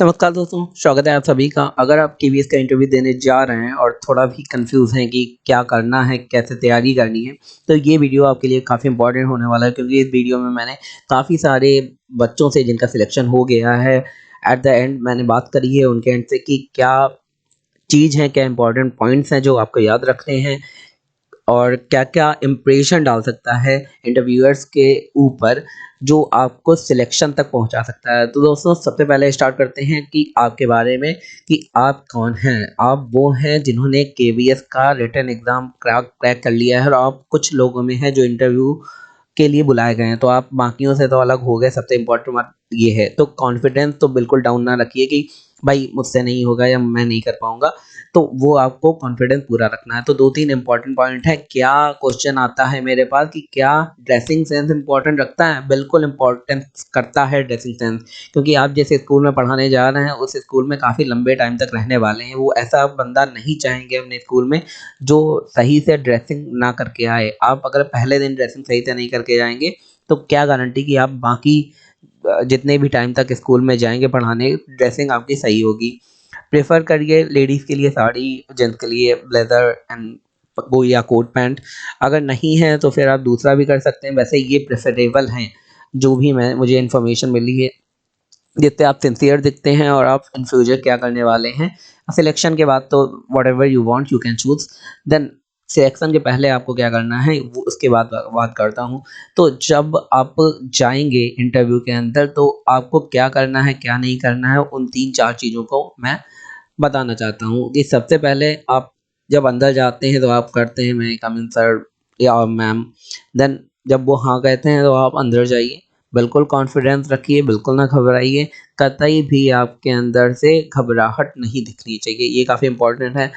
नमस्कार दोस्तों, स्वागत है आप सभी का। अगर आप केवीएस का इंटरव्यू देने जा रहे हैं और थोड़ा भी कंफ्यूज हैं कि क्या करना है, कैसे तैयारी करनी है, तो ये वीडियो आपके लिए काफ़ी इंपॉर्टेंट होने वाला है क्योंकि इस वीडियो में मैंने काफ़ी सारे बच्चों से जिनका सिलेक्शन हो गया है, एट द एंड मैंने बात करी है उनके एंड से कि क्या चीज़ है, क्या इंपॉर्टेंट पॉइंट्स हैं जो आपको याद रखने हैं और क्या-क्या इम्प्रेशन डाल सकता है इंटरव्यूअर्स के ऊपर जो आपको सिलेक्शन तक पहुँचा सकता है। तो दोस्तों सबसे पहले स्टार्ट करते हैं कि आपके बारे में कि आप कौन हैं? आप वो हैं जिन्होंने केवीएस का रिटन एग्ज़ाम क्रैक कर लिया है और आप कुछ लोगों में हैं जो इंटरव्यू के लिए बुलाए गए हैं। तो आप बाकियों से तो अलग हो गए, सबसे इम्पोर्टेंट बात ये है। तो कॉन्फिडेंस तो बिल्कुल डाउन ना रखिए कि भाई मुझसे नहीं होगा या मैं नहीं कर पाऊँगा। तो वो आपको कॉन्फिडेंस पूरा रखना है। तो 2-3 इम्पोर्टेंट पॉइंट है। क्या क्वेश्चन आता है मेरे पास कि क्या ड्रेसिंग सेंस इम्पोर्टेंट रखता है? बिल्कुल इम्पोर्टेंस करता है ड्रेसिंग सेंस, क्योंकि आप जिस स्कूल में पढ़ाने जा रहे हैं उस स्कूल में काफ़ी लंबे टाइम तक रहने वाले हैं। वो ऐसा बंदा नहीं चाहेंगे अपने स्कूल में जो सही से ड्रेसिंग ना करके आए। आप अगर पहले दिन ड्रेसिंग सही से नहीं करके जाएँगे तो क्या गारंटी कि आप बाकी जितने भी टाइम तक स्कूल में जाएँगे पढ़ाने, ड्रेसिंग आपकी सही होगी। प्रेफ़र करिए लेडीज़ के लिए साड़ी, जेंट्स के लिए ब्लेज़र एंड वो या कोट पैंट। अगर नहीं है तो फिर आप दूसरा भी कर सकते हैं। वैसे ये प्रेफ़रेबल हैं, जो भी मैं मुझे इन्फॉर्मेशन मिली है। जितने आप सिंसियर दिखते हैं और आप इन फ्यूचर क्या करने वाले हैं। सिलेक्शन के बाद तो whatever you want you can choose. Then selection के पहले आपको क्या करना है वो उसके बाद बात करता हूँ। तो जब आप जाएँगे इंटरव्यू के अंदर तो आपको क्या करना है, क्या नहीं करना है, उन 3-4 चीज़ों को मैं बताना चाहता हूँ कि सबसे पहले आप जब अंदर जाते हैं तो आप करते हैं मे आई कम इन सर या मैम। देन जब वो हाँ कहते हैं तो आप अंदर जाइए। बिल्कुल कॉन्फिडेंस रखिए, बिल्कुल ना घबराइए। कतई भी आपके अंदर से घबराहट नहीं दिखनी चाहिए, ये काफ़ी इम्पोर्टेंट है।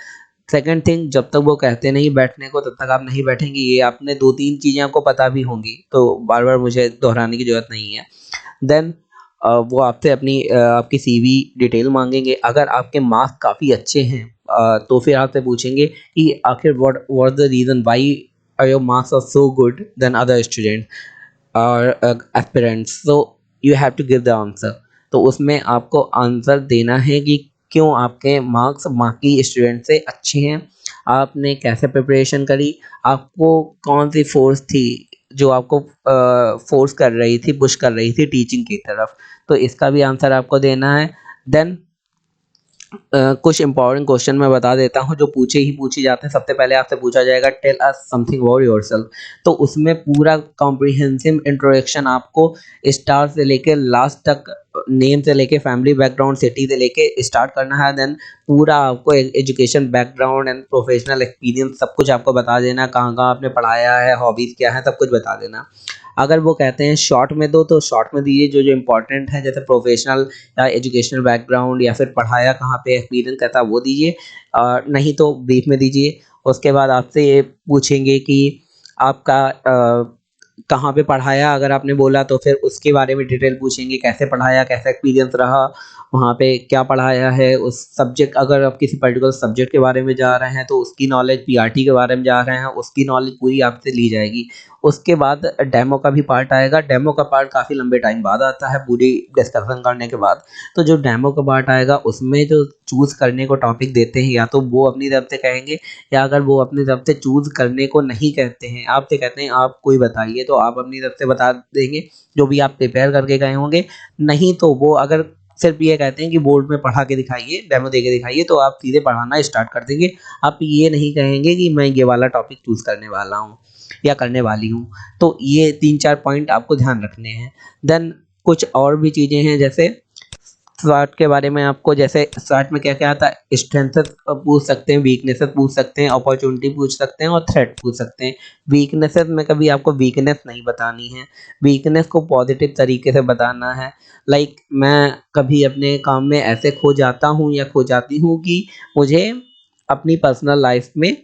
सेकंड थिंग, जब तक वो कहते नहीं बैठने को तब तक आप नहीं बैठेंगे। ये आपने 2-3 चीज़ें आपको पता भी होंगी, तो बार-बार मुझे दोहराने की ज़रूरत नहीं है। देन वो आपसे आपकी सीवी डिटेल माँगेंगे। अगर आपके मार्क्स काफ़ी अच्छे हैं तो फिर आपसे पूछेंगे कि आखिर what was the reason why are your marks are so good than other student और aspirants, so you have to give the answer. तो उसमें आपको आंसर देना है कि क्यों आपके मार्क्स बाकी स्टूडेंट से अच्छे हैं, आपने कैसे प्रिपरेशन करी, आपको कौन-सी फ़ोर्स थी जो आपको फ़ोर्स कर रही थी, पुश कर रही थी टीचिंग की तरफ। तो इसका भी आंसर आपको देना है। देन कुछ इम्पोर्टेंट क्वेश्चन मैं बता देता हूँ जो पूछे ही पूछे जाते हैं। सबसे पहले आपसे पूछा जाएगा tell us something about yourself. तो उसमें पूरा कॉम्प्रिहेंसिव इंट्रोडक्शन आपको स्टार्ट से लेके लास्ट तक, नेम से लेके फैमिली बैकग्राउंड, सिटी से लेके स्टार्ट करना है। देन पूरा आपको education background and professional experience सब कुछ आपको बता देना, कहाँ-कहाँ आपने पढ़ाया है, हॉबीज़ क्या है, सब कुछ बता देना। अगर वो कहते हैं शॉर्ट में दो तो शॉर्ट में दीजिए, जो-जो इम्पोर्टेंट है जैसे प्रोफेशनल या एजुकेशनल बैकग्राउंड या फिर पढ़ाया कहाँ पे, एक्सपीरियंस कैसा, वो दीजिए। नहीं तो ब्रीफ में दीजिए। उसके बाद आपसे ये पूछेंगे कि आपका कहाँ पे पढ़ाया, अगर आपने बोला तो फिर उसके बारे में डिटेल पूछेंगे, कैसे पढ़ाया, कैसा एक्सपीरियंस रहा, वहाँ पे क्या पढ़ाया है, उस सब्जेक्ट, अगर आप किसी पर्टिकुलर सब्जेक्ट के बारे में जा रहे हैं तो उसकी नॉलेज, पीआरटी के बारे में जा रहे हैं, उसकी नॉलेज पूरी आपसे ली जाएगी। उसके बाद डेमो का भी पार्ट आएगा। डेमो का पार्ट काफ़ी लंबे टाइम बाद आता है, पूरी डिस्कशन करने के बाद। तो जो डेमो का पार्ट आएगा उसमें जो चूज़ करने को टॉपिक देते हैं, या तो वो अपनी तरफ से कहेंगे, या अगर वो अपनी तरफ से चूज़ करने को नहीं कहते हैं, आपसे कहते हैं आप कोई बताइए, तो आप अपनी तरफ से बता देंगे जो भी आप प्रिपेयर करके गए होंगे। नहीं तो वो अगर सिर्फ़ ये कहते हैं कि बोर्ड में पढ़ा के दिखाइए, डेमो दे के दिखाइए, तो आप सीधे पढ़ाना स्टार्ट कर देंगे। आप ये नहीं कहेंगे कि मैं ये वाला टॉपिक चूज़ करने वाला हूँ या करने वाली हूँ। तो ये 3-4 पॉइंट आपको ध्यान रखने हैं। देन कुछ और भी चीज़ें हैं, जैसे स्वॉट के बारे में आपको, जैसे स्वॉट में क्या-क्या आता है, स्ट्रेंथेस पूछ सकते हैं, वीकनेसेस पूछ सकते हैं, अपॉर्च्युनिटी पूछ सकते हैं और थ्रेट पूछ सकते हैं। वीकनेसेस में कभी आपको वीकनेस नहीं बतानी है, वीकनेस को पॉजिटिव तरीके से बताना है। लाइक मैं कभी अपने काम में ऐसे खो जाता हूँ या खो जाती हूँ कि मुझे अपनी पर्सनल लाइफ़ में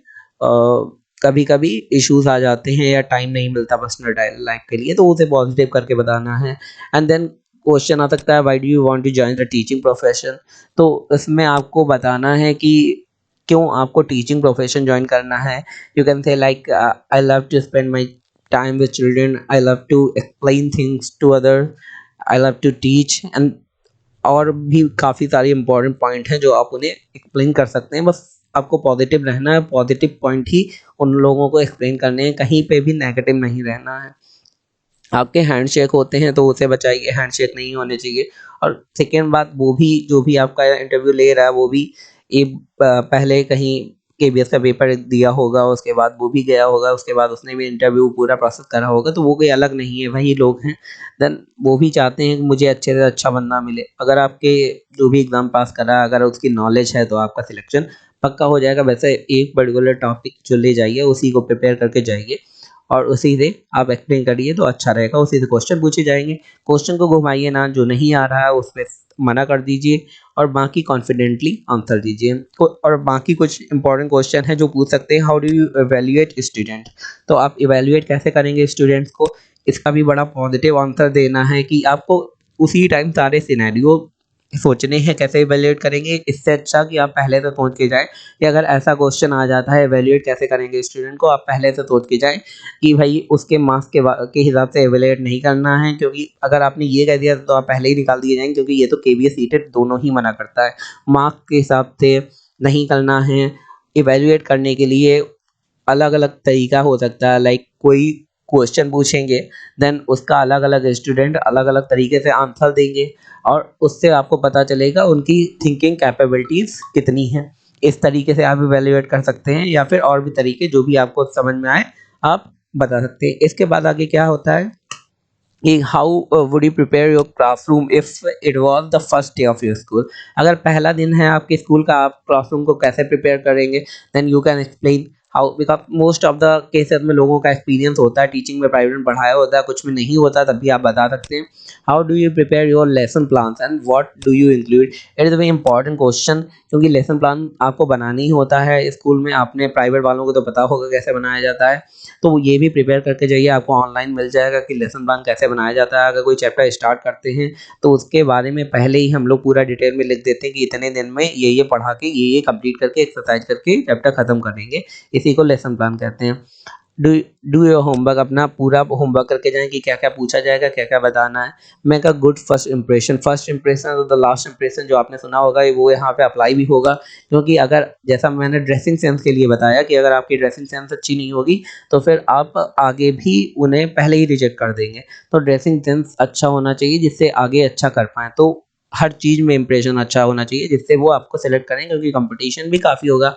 कभी-कभी इश्यूज़ आ जाते हैं या टाइम नहीं मिलता पर्सनल लाइफ़ के लिए, तो उसे पॉजिटिव करके बताना है। एंड देन क्वेश्चन आ सकता है, why do you want to join the teaching profession? तो इसमें आपको बताना है कि क्यों आपको टीचिंग प्रोफेशन जॉइन करना है। You can say like I love to spend my time with children, I love to explain things to other, I love to teach and और भी काफ़ी सारे इंपॉर्टेंट पॉइंट हैं जो आप उन्हें एक्सप्लेन कर सकते हैं। बस आपको पॉजिटिव रहना है, पॉजिटिव पॉइंट ही उन लोगों को एक्सप्लेन करने हैं, कहीं पे भी नेगेटिव नहीं रहना है। आपके हैंडशेक होते हैं तो उसे बचाइए, हैंडशेक नहीं होने चाहिए। और सेकेंड बात, वो भी जो भी आपका इंटरव्यू ले रहा है वो भी पहले कहीं केबीएस का पेपर दिया होगा, उसके बाद वो भी गया होगा, उसके बाद उसने भी इंटरव्यू पूरा प्रोसेस करा होगा, तो वो कोई अलग नहीं है, वही लोग हैं। देन वो भी चाहते हैं कि मुझे अच्छे से अच्छा बंदा मिले। अगर आपके जो भी एग्ज़ाम पास कर रहा है अगर उसकी नॉलेज है तो आपका सिलेक्शन पक्का हो जाएगा। वैसे एक पर्टिकुलर टॉपिक जो ले जाइए उसी को प्रिपेयर करके जाइए और उसी से आप एक्सप्लेन करिए तो अच्छा रहेगा, उसी से क्वेश्चन पूछे जाएँगे। क्वेश्चन को घुमाइए ना, जो नहीं आ रहा है उसपे मना कर दीजिए और बाकी कॉन्फिडेंटली आंसर दीजिए। और बाकी कुछ इंपॉर्टेंट क्वेश्चन है जो पूछ सकते हैं, how do you evaluate student? तो आप इवैल्यूएट कैसे करेंगे स्टूडेंट्स को? इसका भी बड़ा पॉजिटिव आंसर देना है कि आपको उसी टाइम सारे सिनेरियो सोचने हैं कैसे इवैल्यूएट करेंगे। इससे अच्छा कि आप पहले से सोच के जाएँ कि अगर ऐसा क्वेश्चन आ जाता है इवैल्यूएट कैसे करेंगे स्टूडेंट को, आप पहले से सोच के जाएँ कि भाई उसके मार्क्स के हिसाब से इवैल्यूएट नहीं करना है, क्योंकि अगर आपने ये कह दिया तो आप पहले ही निकाल दिए जाएँगे, क्योंकि ये तो केवीएस सीटेट दोनों ही मना करता है। मार्क्स के हिसाब से नहीं करना है। इवैल्यूएट करने के लिए अलग-अलग तरीका हो सकता है, लाइक कोई क्वेश्चन पूछेंगे, देन उसका अलग-अलग स्टूडेंट अलग-अलग तरीके से आंसर देंगे और उससे आपको पता चलेगा उनकी थिंकिंग कैपेबिलिटीज़ कितनी हैं। इस तरीके से आप इवैल्यूएट कर सकते हैं या फिर और भी तरीके जो भी आपको समझ में आए आप बता सकते हैं। इसके बाद आगे क्या होता है कि how would you prepare your classroom if it was the first day of your school? अगर पहला दिन है आपके स्कूल का, आप क्लासरूम को कैसे प्रिपेयर करेंगे? Then you can explain how, because most of the cases में लोगों का एक्सपीरियंस होता है, टीचिंग में प्राइवेट में पढ़ाया होता है, कुछ में नहीं होता, तब भी आप बता सकते हैं। How do you prepare your lesson plans and what do you include? It is a very important question, क्योंकि लेसन प्लान आपको बनाना ही होता है स्कूल में। आपने प्राइवेट वालों को तो पता होगा कैसे बनाया जाता है, तो ये भी प्रिपेयर करके जाइए। आपको ऑनलाइन मिल जाएगा कि लेसन प्लान कैसे बनाया जाता है। अगर कोई चैप्टर स्टार्ट करते हैं तो उसके बारे में पहले ही हम लोग पूरा डिटेल में लिख देते हैं कि इतने दिन में ये पढ़ा के ये कंप्लीट करके एक्सरसाइज करके चैप्टर खत्म करेंगे। इसी को लेसन प्लान कहते हैं। डू डू योर होमवर्क, अपना पूरा होमवर्क करके जाएँ कि क्या-क्या पूछा जाएगा, क्या-क्या बताना है। Make a good first impression और द लास्ट इंप्रेशन जो आपने सुना होगा वो यहाँ पे अप्लाई भी होगा, क्योंकि अगर जैसा मैंने ड्रेसिंग सेंस के लिए बताया कि अगर आपकी ड्रेसिंग सेंस अच्छी नहीं होगी तो फिर आप आगे भी उन्हें पहले ही रिजेक्ट कर देंगे। तो ड्रेसिंग सेंस अच्छा होना चाहिए जिससे आगे अच्छा कर पाएँ। तो हर चीज़ में इंप्रेशन अच्छा होना चाहिए जिससे वो आपको सेलेक्ट करें, क्योंकि कंपटीशन भी काफ़ी होगा।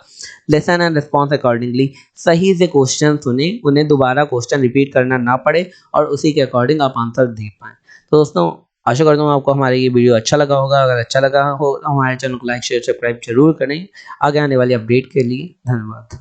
लिसन एंड रिस्पॉन्स अकॉर्डिंगली, सही से क्वेश्चन सुनें, उन्हें दोबारा क्वेश्चन रिपीट करना ना पड़े और उसी के अकॉर्डिंग आप आंसर दे पाएँ। तो दोस्तों, आशा करता हूँ आपको हमारा ये वीडियो अच्छा लगा होगा। अगर अच्छा लगा हो तो हमारे चैनल को लाइक, शेयर, सब्सक्राइब ज़रूर करें। आगे आने वाली अपडेट के लिए धन्यवाद।